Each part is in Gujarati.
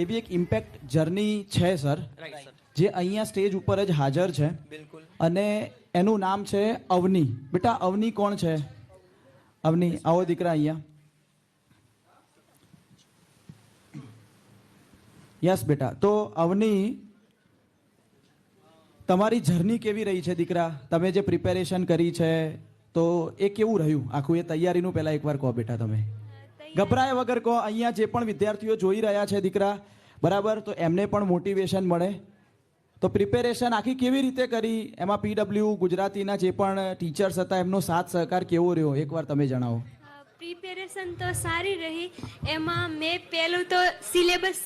એવી એક ઇમ્પેક્ટ જર્ની છે સર, જે અહીંયા સ્ટેજ ઉપર જ હાજર છે. બિલકુલ. અને એનું નામ છે અવની. બેટા અવની કોણ છે? અવની આવો દીકરા અહીંયા. યસ બેટા. તો અવની, તમારી જર્ની કેવી રહી છે દીકરા? તમે જે પ્રિપેરેશન કરી છે તો એ કેવું રહ્યું આખું? એ તૈયારીનું પહેલા એકવાર કહો બેટા. તમે ગભરાય વગર કહો. અહીંયા જે પણ વિદ્યાર્થીઓ જોઈ રહ્યા છે દીકરા, બરાબર, તો એમને પણ મોટિવેશન મળે. તો પ્રિપેરેશન આખી કેવી રીતે કરી? એમાં પીડબ્લ્યુ ગુજરાતીના જે પણ ટીચર્સ હતા એમનો સાથ સહકાર કેવો રહ્યો એકવાર તમે જણાવો. પ્રિપેરેશન તો સારી રહી. એમાં મેં પહેલું તો સિલેબસ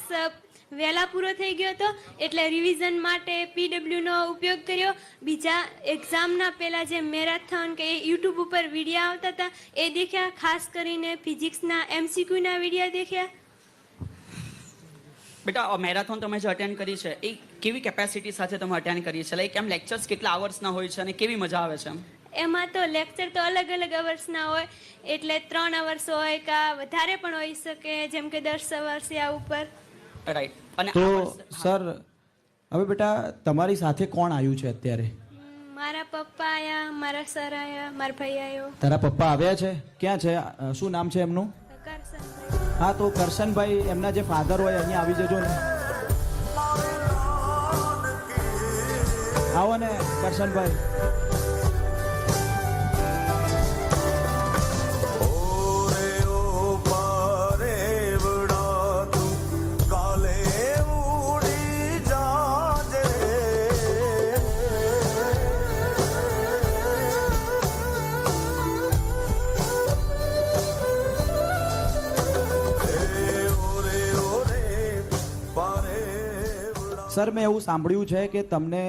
વહેલા પૂરો થઈ ગયો હતો એટલે રિવિઝન માટે પીડબ્લ્યુનો ઉપયોગ કર્યો. બીજા એક્ઝામના પહેલાં જે મેરેથોન કે યુટ્યુબ ઉપર વિડીયો આવતા હતા એ દેખ્યા. ખાસ કરીને ફિઝિક્સના એમસીક્યુના વિડીયો દેખ્યા. બેટા મેરેથોન તમે જે અટેન્ડ કરી છે એ કેવી કેપેસિટી સાથે તમે અટેન્ડ કરી છે? લાઈક એમ લેક્ચર્સ કેટલા આવર્સના હોય છે અને કેવી મજા આવે છે? એમાં તો લેક્ચર તો અલગ અલગ અવર્સના હોય, એટલે 3 અવર્સ હોય કે વધારે પણ હોઈ શકે, જેમ કે 10 અવર્સ યા ઉપર. રાઈટ. અને તો સર હવે બેટા તમારી સાથે કોણ આવ્યું છે અત્યારે? મારા પપ્પા આયા, મારા સર આયા, મારા ભાઈ આવ્યો. તારા પપ્પા આવ્યા છે? ક્યાં છે? શું નામ છે એમનું? કરશનભાઈ. હા, તો કરશનભાઈ એમના જે ફાધર હોય અહીંયા આવી જજો ને. આવો ને કરશનભાઈ. સર મેં એવું સાંભળ્યું છે કે તમને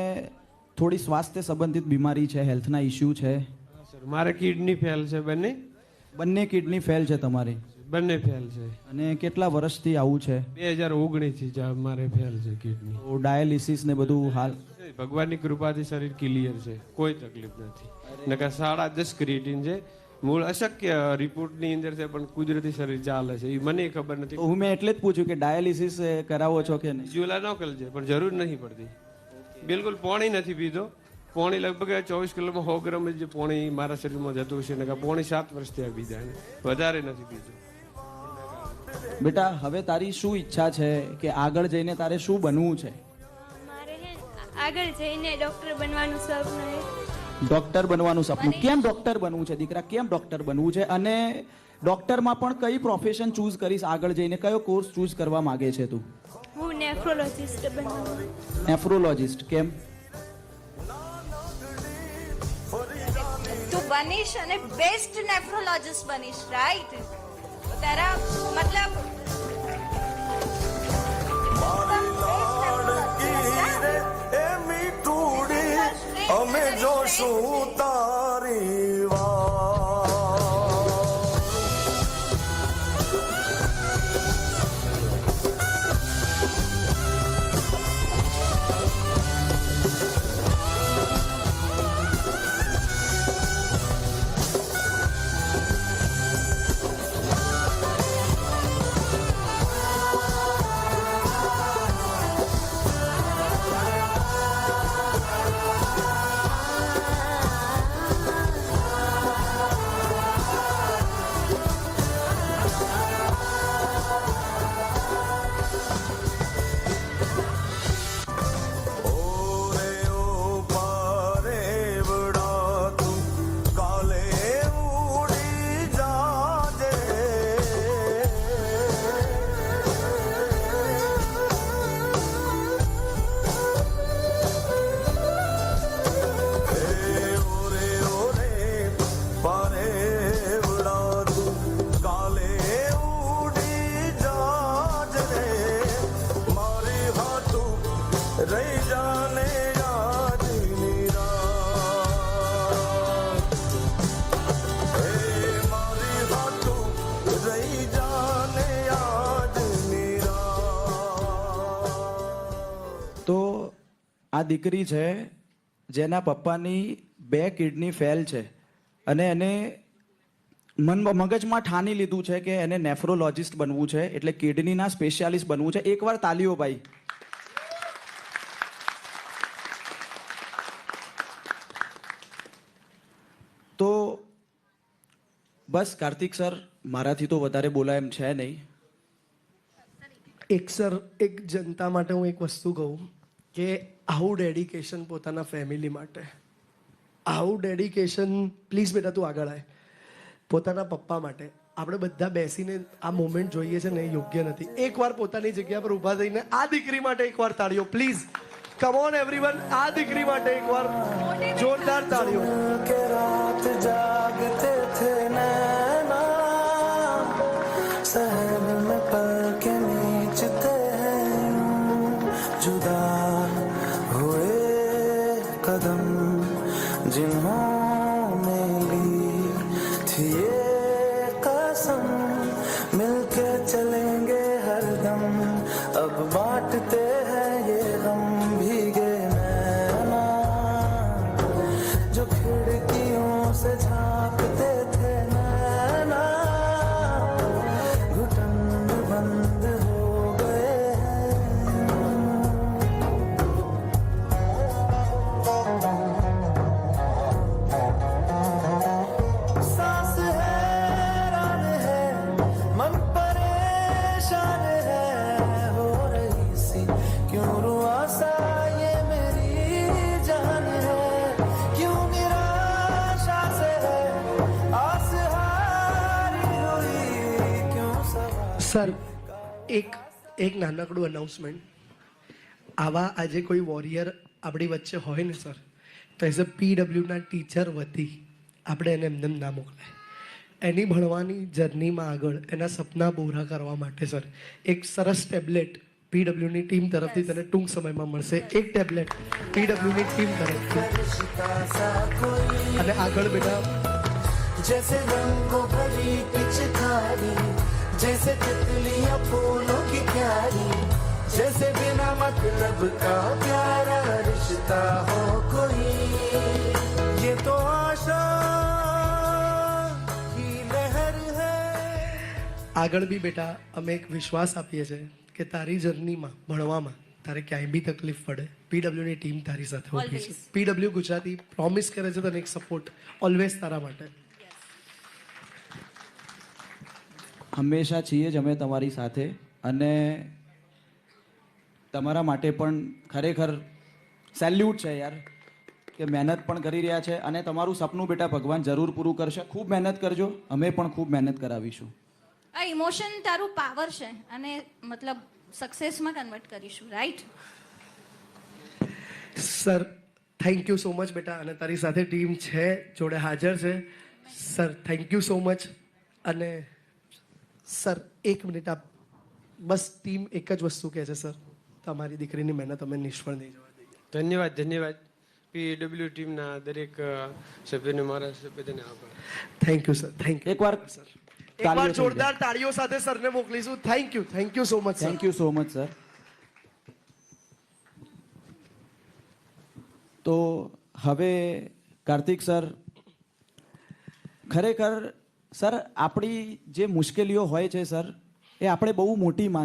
થોડી સ્વાસ્થ્ય સંબંધિત બીમારી છે, હેલ્થના ઇસ્યુ છે. સર મારે કિડની ફેલ છે. બંને કિડની ફેલ છે તમારી? બંને ફેલ છે. અને કેટલા વર્ષથી આવું છે? 2019 થી મારે ફેલ છે કિડની. તો ડાયાલિસિસ ને બધું હાલ? ભગવાનની કૃપાથી શરીર ક્લિયર છે, કોઈ તકલીફ નથી. નકર 10.5 ક્રિએટિન છે. મૂળ અશક્ય રિપોર્ટની અંદર છે પણ કુદરતી શરીર ચાલે છે એ મને ખબર નથી. હું મેં એટલે જ પૂછ્યું કે ડાયાલિસિસ કરાવો છો કે નહીં? જ્યુલા નોકલ છે પણ જરૂર નથી પડતી. બિલકુલ પાણી નથી પીધો. પાણી લગભગ 24 કિલોમાં 100 ગ્રામ જે પાણી મારા શરીરમાં જતું હશે ને પાણી 7 વર્ષથી આ પીધા, વધારે નથી પીધું. બેટા હવે તારી શું ઈચ્છા છે કે આગળ જઈને તારે શું બનવું છે? મારે આગળ જઈને ડોક્ટર બનવાનું સપનું છે. ડોક્ટર બનવાનું સપનું? કેમ ડોક્ટર બનવું છે દીકરા? કેમ ડોક્ટર બનવું છે? અને ડોક્ટરમાં પણ કઈ પ્રોફેશન ચૂઝ કરીશ આગળ જઈને? કયો કોર્સ ચૂઝ કરવા માંગે છે તું? હું નેફ્રોલોજિસ્ટ બનવાનું. નેફ્રોલોજિસ્ટ કેમ? તું બનીશ અને બેસ્ટ નેફ્રોલોજિસ્ટ બનીશ, રાઈટ? તારા મતલબ અમે જોશું તારી આ દીકરી છે જેના પપ્પાની 2 કિડની ફેલ છે અને એને મગજમાં ઠાની લીધું છે કે એને નેફ્રોલોજિસ્ટ બનવું છે, એટલે કિડનીના સ્પેશિયાલિસ્ટ બનવું છે. એકવાર તાલીઓ ભાઈ. તો બસ કાર્તિક સર, મારાથી તો વધારે બોલાય એમ છે નહીં. એક જનતા માટે હું એક વસ્તુ કહું કે આવું ડેડિકેશન પોતાના ફેમિલી માટે, આવું ડેડિકેશન, પ્લીઝ બેટા તું આગળ આય, પોતાના પપ્પા માટે આપણે બધા બેસીને આ મોમેન્ટ જોઈએ છે ને એ યોગ્ય નથી. એકવાર પોતાની જગ્યા પર ઊભા થઈને આ દીકરી માટે એકવાર તાળીઓ પ્લીઝ. કમ ઓન એવરીવન, આ દીકરી માટે એકવાર જોરદાર તાળીઓ. के रात जागते थे नैना, शहर में पल के नीचते हैं यूं, जुदा हुए कदम जिन्होंने ली थी ये कसम, मिलके चलेंगे हरदम, अब बांटते हैं ये गम, भीगे नैना जो खिड़कियों से झांकते थे नैना, घुटन बंद हो गए हैं. सांस हैरान है, मन परेशान है, हो रही सी क्यों रुआसा ये मेरी जान है, क्यों निराशा से है आस हारी हुई, क्यों सवार. સર, એક નાનકડું અનાઉન્સમેન્ટ. આવા આજે કોઈ વોરિયર આપણી વચ્ચે હોય ને સર, તો એઝ અ પીડબ્લ્યુના ટીચર વતી આપણે એને એમને ના મોકલાય. એની ભણવાની જર્નીમાં આગળ એના સપના પૂરા કરવા માટે સર એક સરસ ટેબ્લેટ પીડબ્લ્યુની ટીમ તરફથી તને ટૂંક સમયમાં મળશે. એક ટેબ્લેટ પીડબ્લ્યુની ટીમ તરફથી. અને આગળ બેટા जैसे रंगों भरी पिचकारी, जैसे तितलियां फूलों की क्यारी, जैसे बिना मतलब का प्यारा रिश्ता हो कोई, ये तो आशा की लहर है. આગળ બી બેટા અમે એક વિશ્વાસ આપીએ છીએ કે તારી જર્નીમાં ભણવામાં તારે ક્યાંય બી તકલીફ પડે, પીડબ્લ્યુની ટીમ તારી સાથે ઊભી છે. પીડબ્લ્યુ ગુજરાતી પ્રોમિસ કરે છે તને એક સપોર્ટ ઓલવેઝ તારા માટે. હંમેશા છીએ જ અમે તમારી સાથે, અને તમારા માટે પણ ખરેખર સેલ્યુટ છે યાર, કે મહેનત પણ કરી રહ્યા છે, અને તમારું સપનું બેટા ભગવાન જરૂર પૂરું કરશે. ખૂબ મહેનત કરજો, અમે પણ ખૂબ મહેનત કરાવીશું. આ ઇમોશન તારું પાવર છે અને મતલબ સક્સેસમાં કન્વર્ટ કરીશું, right? Sir thank you so much બેટા, અને તારી સાથે ટીમ છે, જોડે હાજર છે. Sir thank you so much. અને સર એક મિનિટ આપ, બસ ટીમ એક જ વસ્તુ કહે છે સર, તમારી દીકરીની મહેનત અમે નિષ્ફળ નહીં જવા દઈએ. ધન્યવાદ. પીડબ્લ્યુ ટીમના દરેક સભ્યને મારા સભ્યને આભાર. Thank you sir, thank you. એકવાર સર એકવાર તાળીઓ થઈ જોરદાર તાળીઓ સાથે સરને મોકલીશું. Thank you so much. Thank you so much sir. તો હવે કાર્તિક સર, ખરેખર સર આપણી જે મુશ્કેલીઓ હોય છે સર, એ આપણે બહુ મોટી